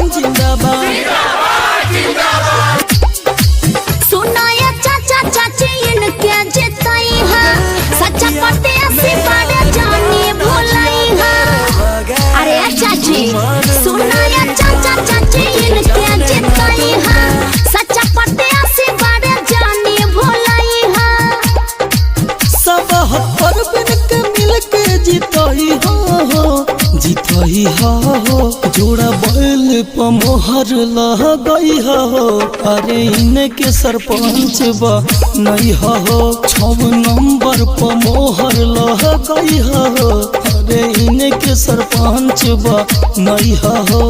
परवीन जिंदाबाद। सुनाया चाचा चाची इनके जिताई है, सच्चा पते ऐसी बड़े जाने भुलाई है। अरे चाची सुनाया चाचा चाची इनके जिताई है, सच्चा पते ऐसी बड़े जाने भुलाई है। सब परवीन के मिल के जिताई हो, जिताई हो। जोड़ा बैल पर मोहर लगई हो, अरे इनके सरपंच बा नहीं हो। 6 नंबर पर मोहर लगई हो, अरे इनके सरपंच बा नहीं हो।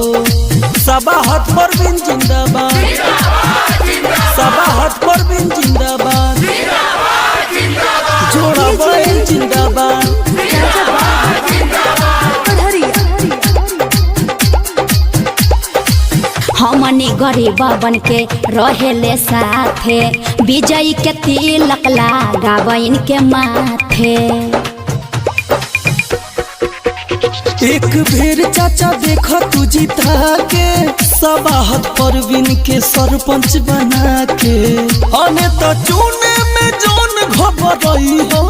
सबाहत परवीन जिंदाबाद, सबाहत परवीन जिंदाबाद, जोड़ा बैल जिंदाबाद। हमने गरीब बन के रहेले साथे, विजयी के तिलक लगाव इनके माथे। एक बेर चाचा देखा तू जिता के, सबाहत परवीन के सरपंच बना के। अने तो चुने में जोन घबराई हो,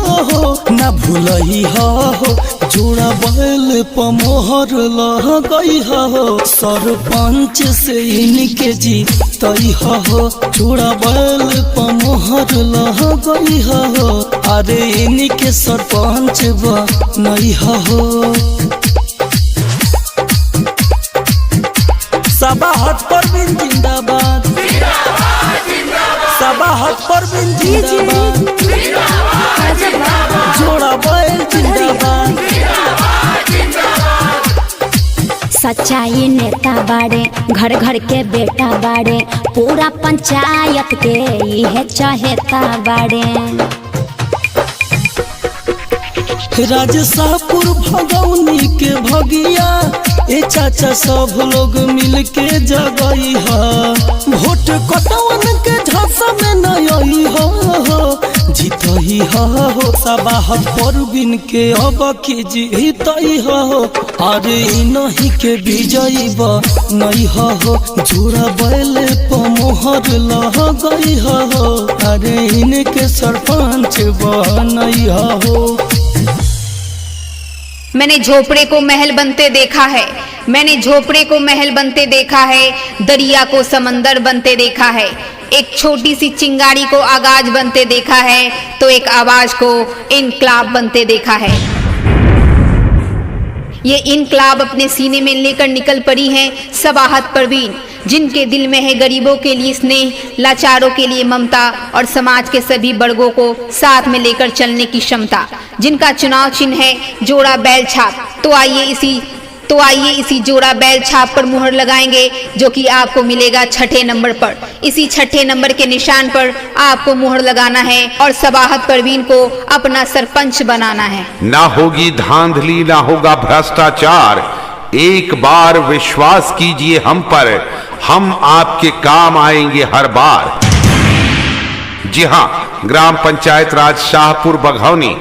न भूलई हो। जोड़ा बैल पर मोहर लगई हो, सरपंच से इनके जीतई हो। जोड़ा बैल पर मोहर लगई हो, अरे इनके सरपंच बनई हो। सबाहत परवीन जिंदाबाद, सबाहत परवीन जिंदाबाद, जोड़ा बैल जिंदाबाद। सच्चाई नेता बाड़े, घर घर के बेटा बाड़े, पूरा पंचायत के यह चहेता बाड़े। राजशाहपुर भगौनी के भगिया, ए चाचा सब लोग मिल के जगई है। वोट कटवन के झांसा में नई हो, जीतई हो। सबाहत परवीन के अब की जीतई हो, अरे नहीं के विजयी नहीं हो। जोड़ा बैल पर मोहर लगई हो, अरे इनके सरपंच बनई हो। मैंने झोपड़े को महल बनते देखा है, मैंने झोपड़े को महल बनते देखा है, दरिया को समंदर बनते देखा है। एक छोटी सी चिंगारी को आगाज बनते देखा है, तो एक आवाज को इनकलाब बनते देखा है। ये इनकलाब अपने सीने में लेकर निकल पड़ी है सबाहत परवीन, जिनके दिल में है गरीबों के लिए स्नेह, लाचारों के लिए ममता और समाज के सभी वर्गों को साथ में लेकर चलने की क्षमता। जिनका चुनाव चिन्ह है जोड़ा बैल छाप। तो आइए इसी जोड़ा बैल छाप पर मुहर लगाएंगे, जो कि आपको मिलेगा 6ठे नंबर पर। इसी 6ठे नंबर के निशान पर आपको मुहर लगाना है और सबाहत परवीन को अपना सरपंच बनाना है। ना होगी धांधली, ना होगा भ्रष्टाचार। एक बार विश्वास कीजिए हम पर, हम आपके काम आएंगे हर बार। जी हाँ, ग्राम पंचायत राज शाहपुर बघौनी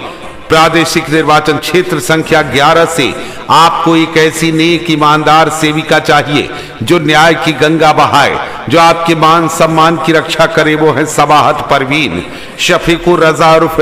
प्रादेशिक निर्वाचन क्षेत्र संख्या 11 से आपको एक ऐसी नेक ईमानदार सेविका चाहिए जो न्याय की गंगा बहाए, जो आपके मान सम्मान की रक्षा करे। वो है सबाहत परवीन। शफीकुर रजा उर्फ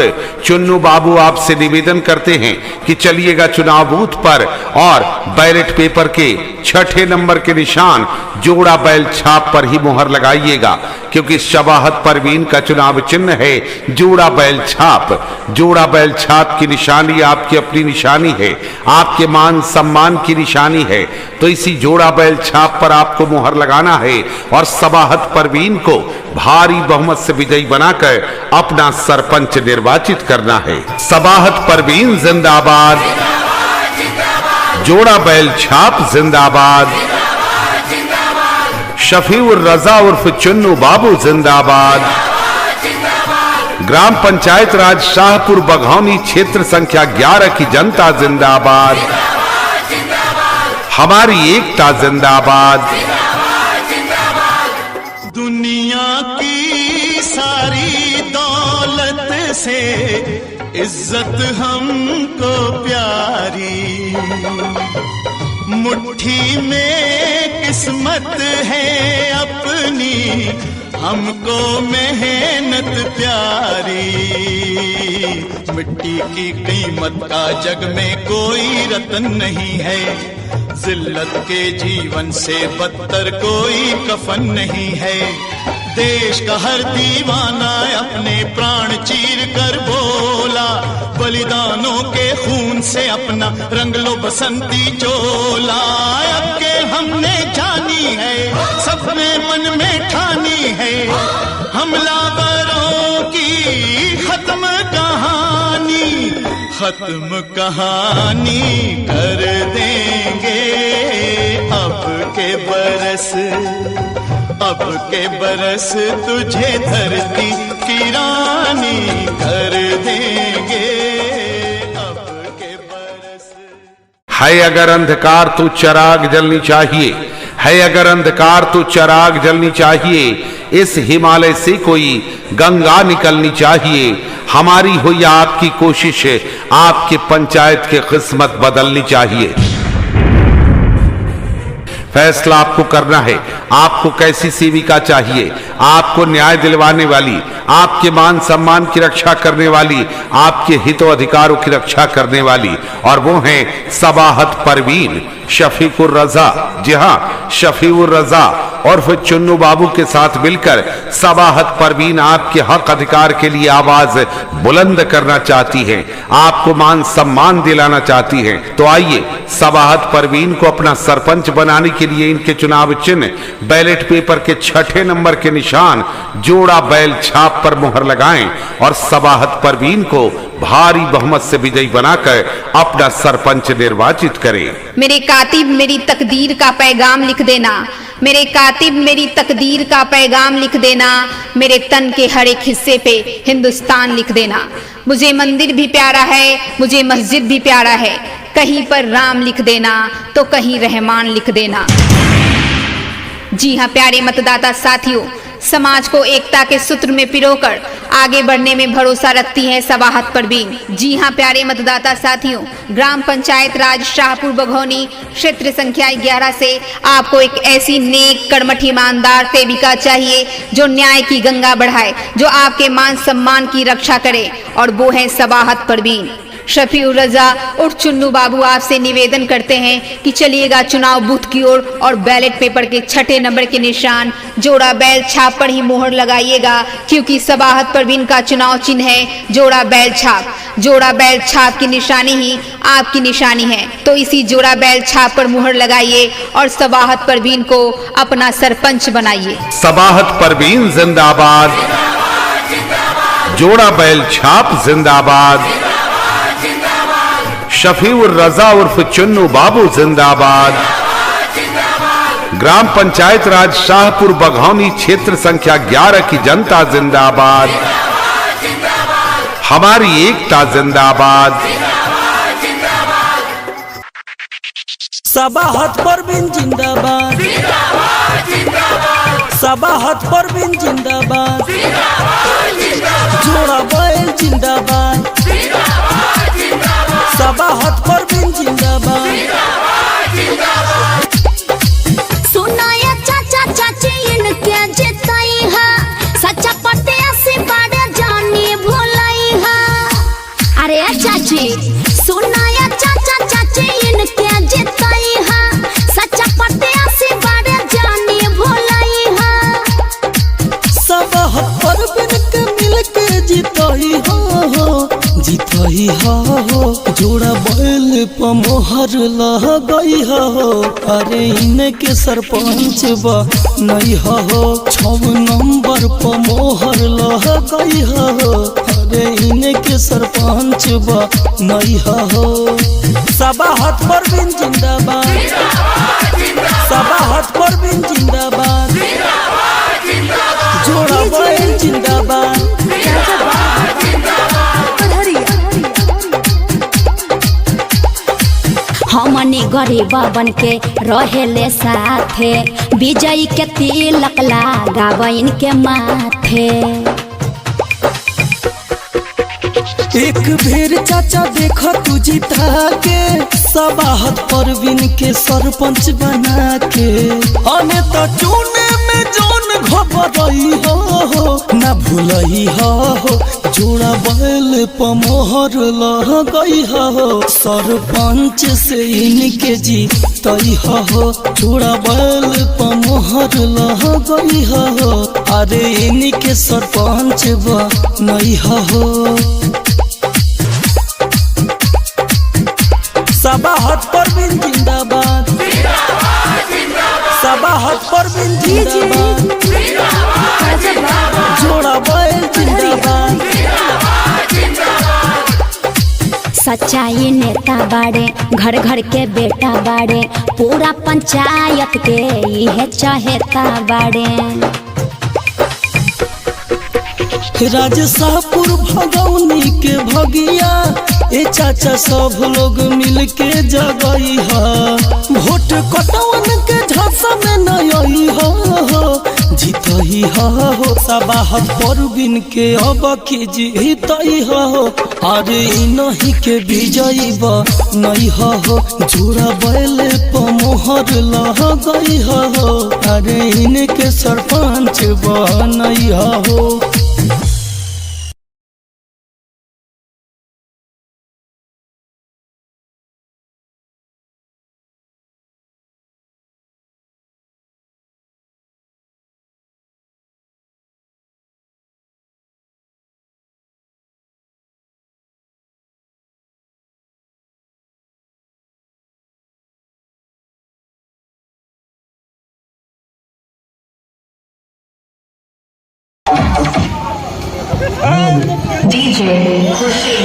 चुन्नू बाबू आपसे निवेदन करते हैं कि चलिएगा चुनाव बूथ पर और बैलेट पेपर के 6ठे नंबर के निशान जोड़ा बैल छाप पर ही मुहर लगाइएगा, क्योंकि सबाहत परवीन का चुनाव चिन्ह है जोड़ा बैल छाप। जोड़ा बैल छाप की निशानी आपकी अपनी निशानी है, आपके मान सम्मान की निशानी है। तो इसी जोड़ा बैल छाप पर आपको मुहर लगाना है और सबाहत परवीन को भारी बहुमत से विजयी बनाकर अपना सरपंच निर्वाचित करना है। सबाहत परवीन जिंदाबाद, जोड़ा बैल छाप जिंदाबाद, शफीउर रजा उर्फ चुन्नू बाबू जिंदाबाद, ग्राम पंचायत राज शाहपुर बघौनी क्षेत्र संख्या 11 की जनता जिंदाबाद, हमारी एकता जिंदाबाद। दुनिया की सारी दौलत से इज्जत हमको प्यारी, मुट्ठी में किस्मत है अपनी, हमको मेहनत प्यारी। मिट्टी की कीमत का जग में कोई रतन नहीं है, जिल्लत के जीवन से बदतर कोई कफन नहीं है। देश का हर दीवाना अपने प्राण चीर कर बोला, बलिदानों के खून से अपना रंग लो बसंती चोला। अब के हमने जानी है, सबने मन में ठानी है, हमलावरों की खत्म कहानी, खत्म कहानी कर देंगे। अब के बरस तुझे धरती की रानी कर देंगे। अब के बरस है अगर अंधकार तो चिराग जलनी चाहिए, है अगर अंधकार तो चिराग जलनी चाहिए। इस हिमालय से कोई गंगा निकलनी चाहिए। हमारी हो या आपकी कोशिश, आपके पंचायत की किस्मत बदलनी चाहिए। फैसला आपको करना है, आपको कैसी सेविका चाहिए। आपको न्याय दिलवाने वाली, आपके मान सम्मान की रक्षा करने वाली, आपके हितों अधिकारों की रक्षा करने वाली, और वो हैं सबाहत परवीन, शफीकुर रजा। जी हाँ, शफीउर रजा और फिर चुन्नू बाबू के साथ मिलकर सबाहत परवीन आपके हक अधिकार के लिए आवाज बुलंद करना चाहती हैं, आपको मान सम्मान दिलाना चाहती हैं। तो आइए सबाहत परवीन को अपना सरपंच बनाने के लिए इनके चुनाव चिन्ह बैलेट पेपर के 6ठे नंबर के निशान जोड़ा बैल छाप पर मुहर लगाएं और सबाहत परवीन को भारी बहुमत से विजयी बनाकर अपना सरपंच निर्वाचित करें। मेरे कातिब मेरी तकदीर का पैगाम लिख देना, मेरे कातिब मेरी तकदीर का पैगाम लिख देना, मेरे तन के हर एक हिस्से पे हिंदुस्तान लिख देना। मुझे मंदिर भी प्यारा है, मुझे मस्जिद भी प्यारा है, कहीं पर राम लिख देना तो कहीं रहमान लिख देना। जी हाँ प्यारे मतदाता साथियों, समाज को एकता के सूत्र में पिरोकर आगे बढ़ने में भरोसा रखती है सबाहत परवीन। जी हाँ प्यारे मतदाता साथियों, ग्राम पंचायत राज शाहपुर बघौनी क्षेत्र संख्या 11 से आपको एक ऐसी नेक कर्मठ ईमानदार सेविका चाहिए जो न्याय की गंगा बढ़ाए, जो आपके मान सम्मान की रक्षा करे, और वो है सबाहत परवीन। शफीउर रजा और चुन्नू बाबू आपसे निवेदन करते हैं कि चलिएगा चुनाव बूथ की ओर और बैलेट पेपर के 6ठे नंबर के निशान जोड़ा बैल छाप पर ही मोहर लगाइएगा, क्योंकि सबाहत परवीन का चुनाव चिन्ह है जोड़ा बैल छाप। जोड़ा बैल छाप की निशानी ही आपकी निशानी है, तो इसी जोड़ा बैल छाप पर मुहर लगाइए और सबाहत परवीन को अपना सरपंच बनाइए। सबाहत परवीन जिंदाबाद, जोड़ा बैल छाप जिंदाबाद, शफीउर रजा उर्फ चुन्नू बाबू जिंदाबाद, ग्राम पंचायत राज शाहपुर बघौनी क्षेत्र संख्या 11 की जनता जिंदाबाद, हमारी एकता जिंदाबाद। सबाहत परवीन जिंदाबाद, सबाहत परवीन जिंदाबाद, जोड़ा बैल जिंदाबाद, सबाहत परवीन जिंदाबाद। सुनाया चाचा चाची इनके जिताई है, सच्चा पते से बड़े जानी भुलाई है। अरे चाची सुनाया चाचा चाची इनके जिताई है, सच्चा पते से बड़े जानी भुलाई है। सबाहत परवीन के मिलके जिताई हो, जिताई हो, जोड़ा बैल पर मोहर लगाई हो। अरे इनके सरपंच नहीं हो, 6 नंबर पर मोहर लगाई हो। अरे इनके सरपंच नहीं हो। सबाहत परवीन जिंदाबाद, सबाहत परवीन जिंदाबाद, जोड़ा बैल जिंदाबाद। हमनी गरीब बन के रहेले साथे, विजयी के तिलक लगावन के माथे। एक बेर चाचा देखा तू जिता के, सबाहत परवीन के सरपंच बना के अने तो चुने में जोन घबरई हो ना भूलई हो जोड़ा बैल पमोहर लगई हो सरपंच से इनके जीतई हो जोड़ा बैल पमोहर लगई हो अरे इनके सरपंच बनई हो। सबाहत परवीन जिंदाबाद सबाहत परवीन जिंदाबाद जोड़ा बैल जिंदाबाद। सच्चाई नेता बाड़े घर घर के बेटा बाड़े पूरा पंचायत के यह चहेता बाड़े। राजशाहपुर भगौनी के भगिया ए चाचा सब लोग मिल के जगई है वोट कटवन के झांसा में नई हो जीतई हो सबाहत परवीन के अब की जीतई हो अरे नहीं के विजयी बनई हो जोड़ा बैल पमोहर लगई हो अरे इनके सरपंच बनई हो। DJ Khushi.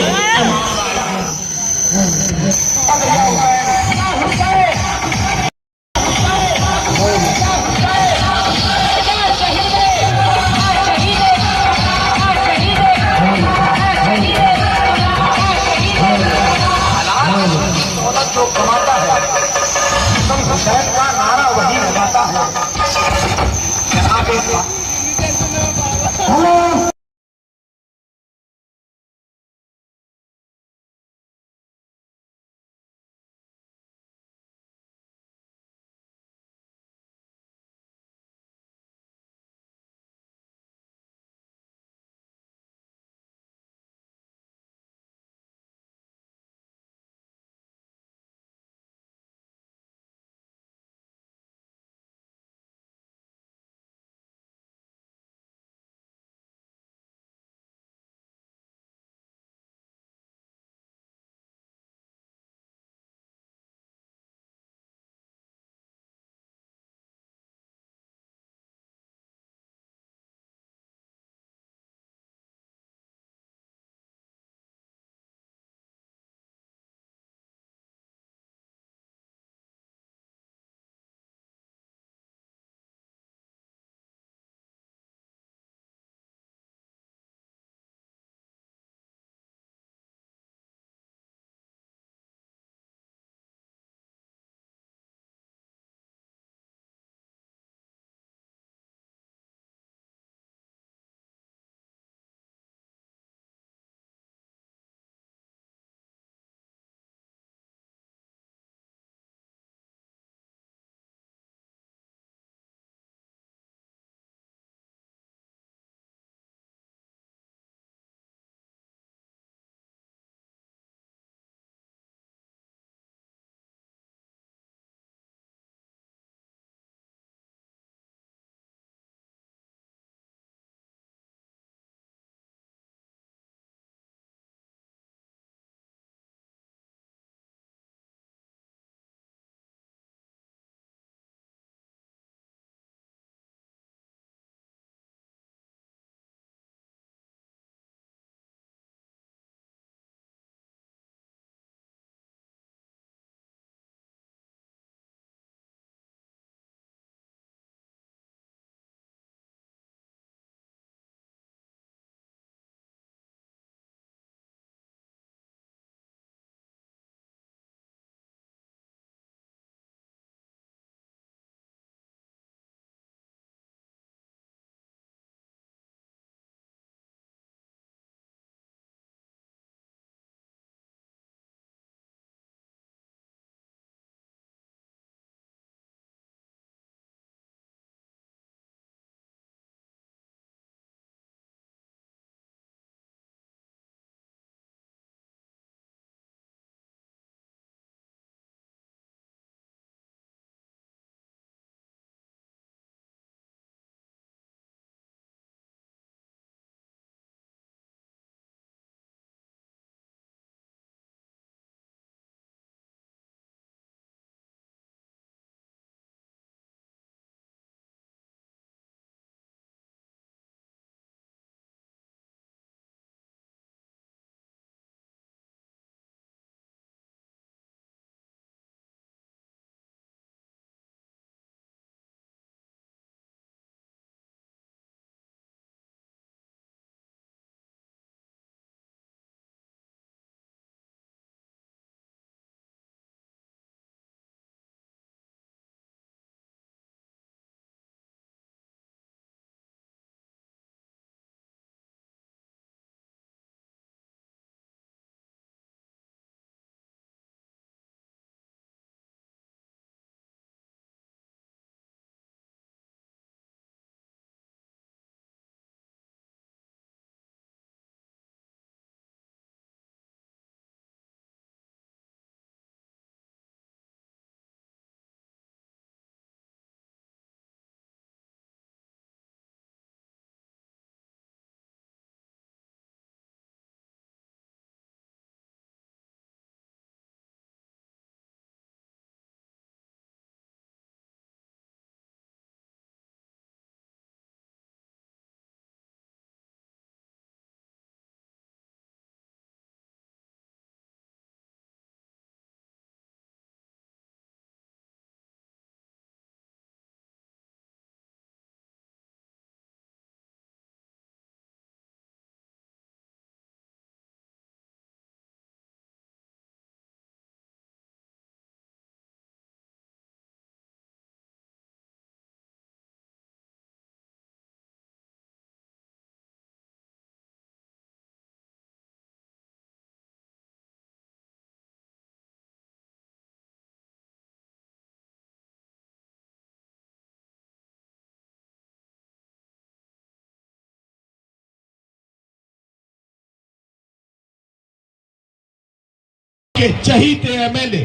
आपके चहीते एमएलए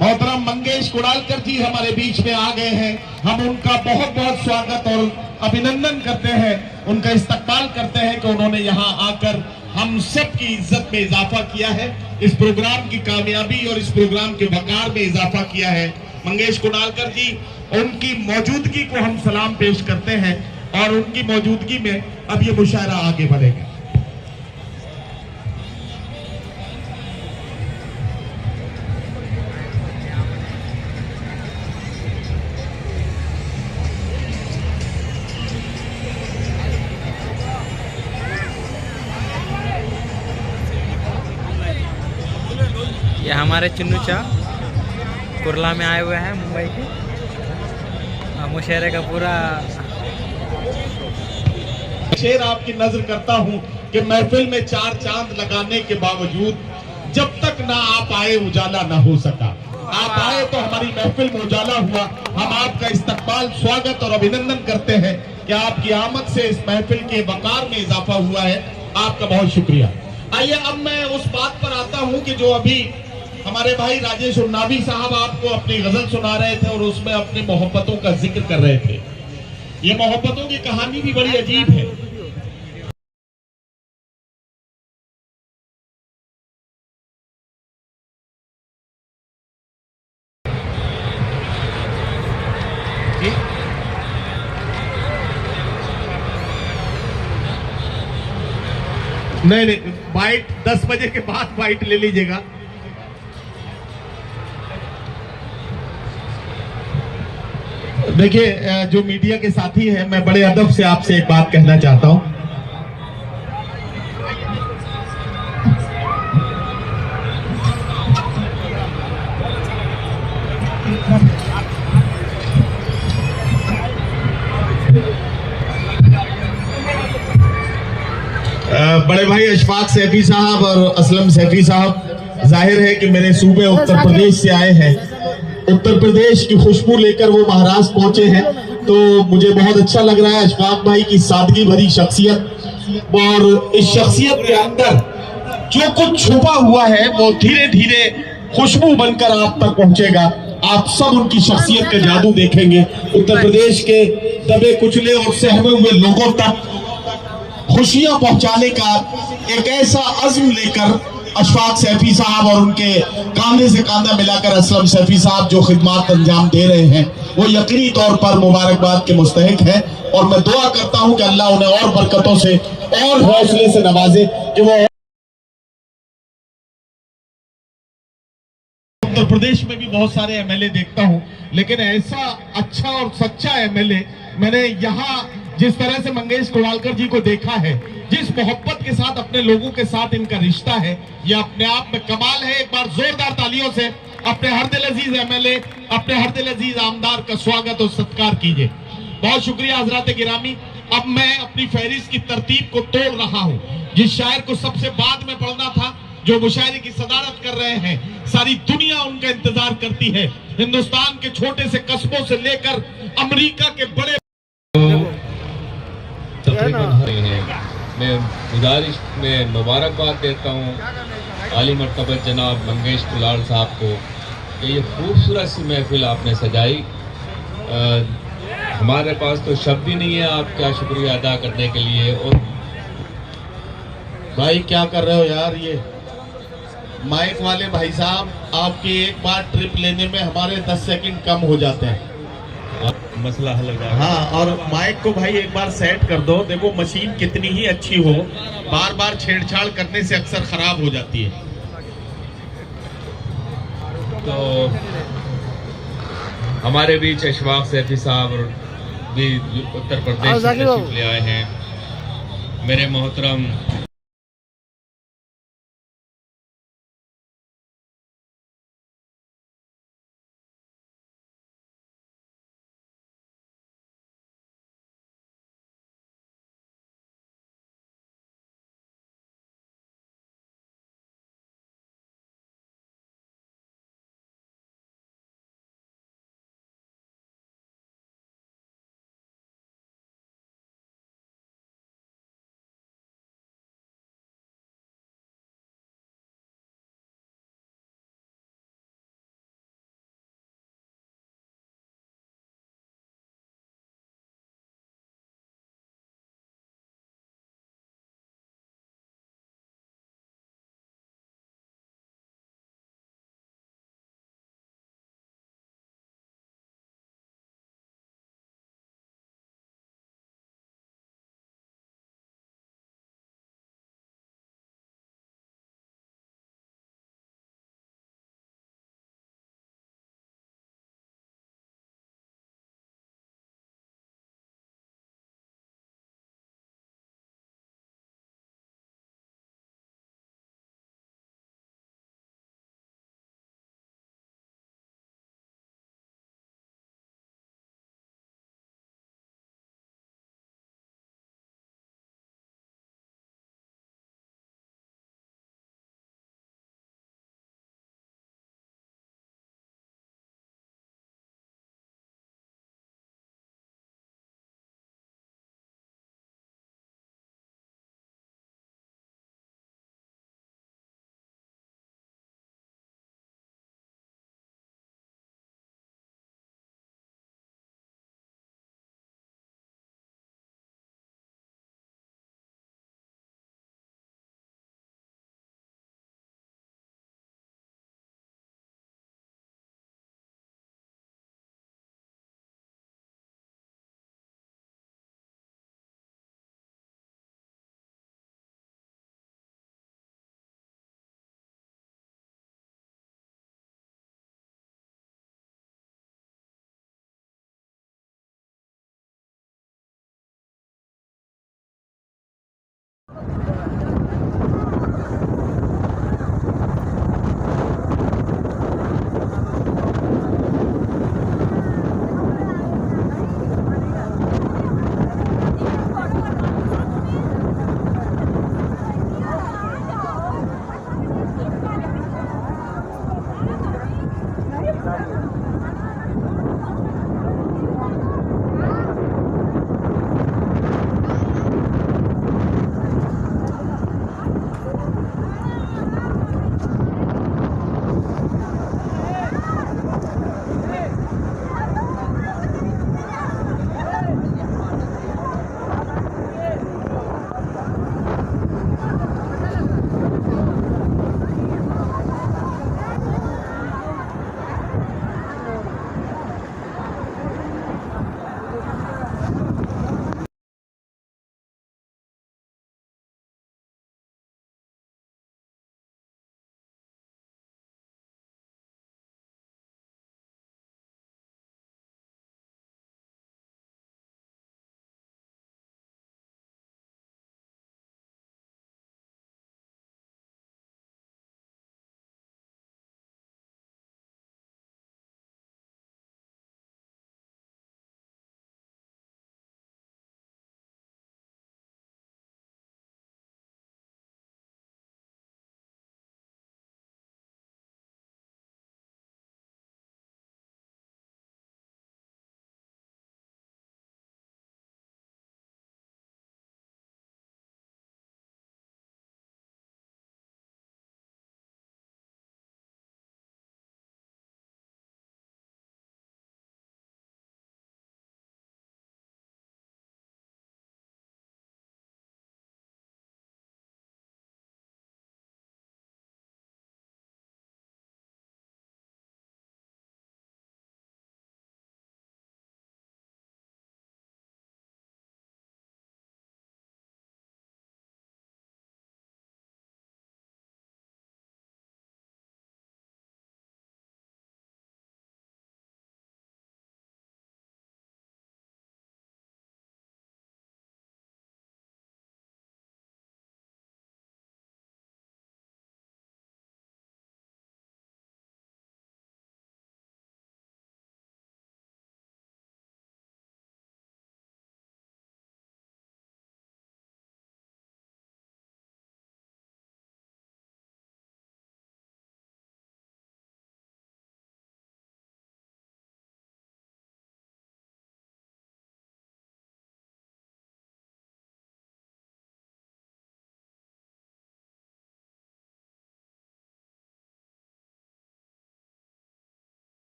मोहतरम मंगेश कुणालकर जी हमारे बीच में आ गए हैं। हम उनका बहुत बहुत स्वागत और अभिनंदन करते हैं, उनका इस्तकबाल करते हैं कि उन्होंने यहाँ आकर हम सब की इज्जत में इजाफा किया है, इस प्रोग्राम की कामयाबी और इस प्रोग्राम के वकार में इजाफा किया है। मंगेश कुणालकर जी, उनकी मौजूदगी को हम सलाम पेश करते हैं और उनकी मौजूदगी में अब ये मुशायरा आगे बढ़ेगा। ये हमारे चुन्नू चा कुरला में आए हुए हैं मुंबई के। मुशहरे का पूरा शेर आपकी नजर करता हूं कि महफिल में चार चांद लगाने के बावजूद जब तक ना आप आए उजाला ना हो सका। आप आए तो हमारी महफिल में उजाला हुआ। हम आपका इस्तकबाल, स्वागत और अभिनंदन करते हैं कि आपकी आमद से इस महफिल के वकार में इजाफा हुआ है। आपका बहुत शुक्रिया। आइए अब मैं उस बात पर आता हूं कि जो अभी हमारे भाई राजेश उन्नावी साहब आपको अपनी गजल सुना रहे थे और उसमें अपनी मोहब्बतों का जिक्र कर रहे थे। ये मोहब्बतों की कहानी भी बड़ी अजीब है। नहीं, बाइट 10 बजे के बाद बाइट ले लीजिएगा। देखिए, जो मीडिया के साथी हैं, मैं बड़े अदब से आपसे एक बात कहना चाहता हूं। बड़े भाई अशफाक सैफी साहब और असलम सैफी साहब, जाहिर है कि मेरे सूबे उत्तर प्रदेश से आए हैं। उत्तर प्रदेश की खुशबू लेकर वो महाराष्ट्र पहुंचे हैं, तो मुझे बहुत अच्छा लग रहा है। अशफाक भाई की सादगी भरी शख्सियत और इस शख्सियत के अंदर जो कुछ छुपा हुआ है वो धीरे धीरे खुशबू बनकर आप तक पहुंचेगा। आप सब उनकी शख्सियत का जादू देखेंगे। उत्तर प्रदेश के दबे कुचले और सहमे हुए लोगों तक खुशियां पहुंचाने का एक ऐसा अज़्म लेकर अशफाक सैफी साहब और उनके कांधे से कांधा मिलाकर असलम सैफी साहब जो खिदमत अंजाम दे रहे हैं, वो यकीनी तौर पर मुबारकबाद के मुस्तहिक है। और मैं दुआ करता हूं कि अल्लाह उन्हें और बरकतों से और हौसले से नवाजे कि वो उत्तर प्रदेश में भी बहुत सारे एमएलए देखता हूं, लेकिन ऐसा अच्छा और सच्चा एमएलए मैंने यहाँ जिस तरह से मंगेश कुणालकर जी को देखा है, जिस मोहब्बत के साथ अपने लोगों के साथ इनका रिश्ता है, यह अपने आप में कमाल है। एक बार जोरदार तालियों से अपने हर दिल अजीज एमएलए, अपने हर दिल अजीज आमदार का स्वागत और सत्कार कीजिए। बहुत शुक्रिया हजरात गिरामी। अब मैं अपनी फहरिस्त की तरतीब को तोड़ रहा हूँ। जिस शायर को सबसे बाद में पढ़ना था, जो मुशायरे की सदारत कर रहे हैं, सारी दुनिया उनका इंतजार करती है। हिंदुस्तान के छोटे से कस्बों से लेकर अमेरिका के बड़े मैं गुजारिश में मुबारकबाद देता हूँ आली मर्तबा जनाब मंगेश कुलाल साहब को कि ये खूबसूरत सी महफिल आपने सजाई। हमारे पास तो शब्द ही नहीं है आपका शुक्रिया अदा करने के लिए। और भाई क्या कर रहे हो यार, ये माइक वाले भाई साहब, आपके एक बार ट्रिप लेने में हमारे 10 सेकंड कम हो जाते हैं। मसला हल हो जाएगा। हाँ, और माइक को भाई एक बार सेट कर दो। देखो मशीन कितनी ही अच्छी हो, बार बार छेड़छाड़ करने से अक्सर खराब हो जाती है। तो हमारे बीच अशफाक सैफी साहब भी उत्तर प्रदेश से तशरीफ ले आए हैं। मेरे मोहतरम